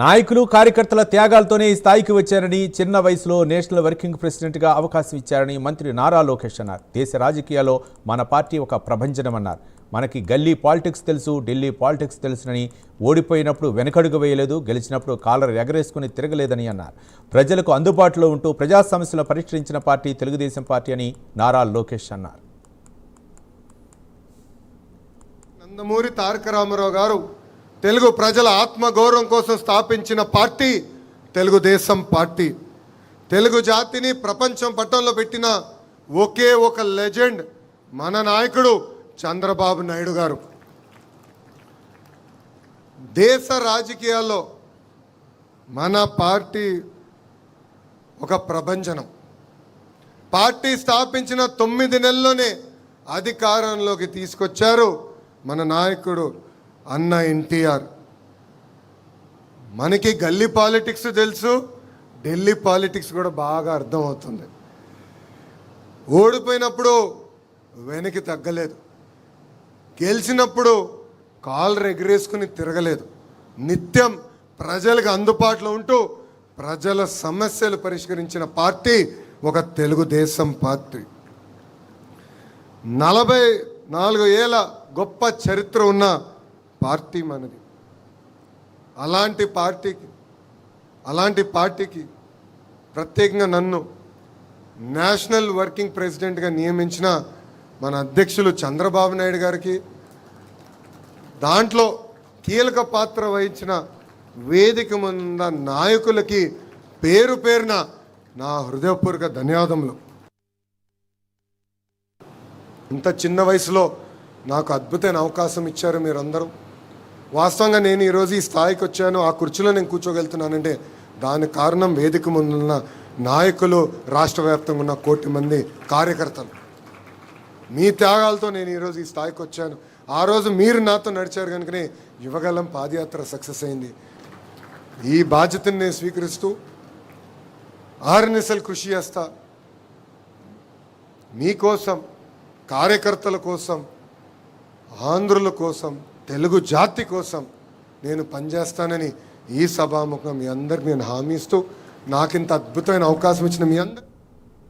నాయకులు కార్యకర్తల త్యాగాలతోనే ఈ స్థాయికి వచ్చారని, చిన్న వయసులో నేషనల్ వర్కింగ్ ప్రెసిడెంట్గా అవకాశం ఇచ్చారని మంత్రి నారా లోకేష్ అన్నారు. దేశ రాజకీయాల్లో మన పార్టీ ఒక ప్రభంజనమన్నారు. మనకి గల్లీ పాలిటిక్స్ తెలుసు, ఢిల్లీ పాలిటిక్స్ తెలుసునని, ఓడిపోయినప్పుడు వెనకడుగు వేయలేదు, గెలిచినప్పుడు కాలర్ ఎగరేసుకుని తిరగలేదని అన్నారు. ప్రజలకు అందుబాటులో ఉంటూ ప్రజా సమస్యలను పరిష్కరించిన పార్టీ తెలుగుదేశం పార్టీ అని నారా లోకేష్ అన్నారు. నందమూరి తారక రామారావు గారు తెలుగు ప్రజల ఆత్మగౌరవం కోసం స్థాపించిన పార్టీ తెలుగుదేశం పార్టీ. తెలుగు జాతిని ప్రపంచం పట్టంలో పెట్టిన ఒకే ఒక లెజెండ్ మన నాయకుడు చంద్రబాబు నాయుడు గారు. దేశ రాజకీయాల్లో మన పార్టీ ఒక ప్రభంజనం. పార్టీ స్థాపించిన 9 నెలల్లోనే అధికారంలోకి తీసుకొచ్చారు మన నాయకుడు అన్న ఎన్టీఆర్. మనకి గల్లీ పాలిటిక్స్ తెలుసు, ఢిల్లీ పాలిటిక్స్ కూడా బాగా అర్థమవుతుంది. ఓడిపోయినప్పుడు వెనక్కి తగ్గలేదు, గెలిచినప్పుడు కాలర్ ఎగరేసుకుని తిరగలేదు. నిత్యం ప్రజలకు అందుబాటులో ఉంటూ ప్రజల సమస్యలు పరిష్కరించిన పార్టీ ఒక తెలుగుదేశం పార్టీ. 44 ఏళ్ళ గొప్ప చరిత్ర ఉన్న పార్టీ మనది. అలాంటి పార్టీకి ప్రత్యేకంగా నన్ను నేషనల్ వర్కింగ్ ప్రెసిడెంట్గా నియమించిన మన అధ్యక్షులు చంద్రబాబు నాయుడు గారికి, దాంట్లో కీలక పాత్ర వహించిన వేదిక ముంద నాయకులకి పేరు పేరున నా హృదయపూర్వక ధన్యవాదములు. ఇంత చిన్న వయసులో నాకు అద్భుతమైన అవకాశం ఇచ్చారు మీరందరూ. వాస్తవంగా నేను ఈరోజు ఈ స్థాయికి వచ్చాను, ఆ కుర్చీలో నేను కూర్చోగలుగుతున్నానంటే దానికి కారణం వేదిక ముందున్న నాయకులు, రాష్ట్ర వ్యాప్తంగా ఉన్న 1 కోటి మంది కార్యకర్తలు. మీ త్యాగాలతో నేను ఈరోజు ఈ స్థాయికి వచ్చాను. ఆ రోజు మీరు నాతో నడిచారు కనుకనే యువగలం పాదయాత్ర సక్సెస్ అయింది. ఈ బాధ్యతను నేను స్వీకరిస్తూ ఆర్ఎన్ఎస్ఎల్ కృషి చేస్తా. మీకోసం, కార్యకర్తల కోసం, ఆంధ్రుల కోసం, తెలుగు జాతి కోసం నేను పనిచేస్తానని ఈ సభాముఖం మీ అందరికి నేను హామీ ఇస్తూ, నాకింత అద్భుతమైన అవకాశం ఇచ్చిన మీ అందరు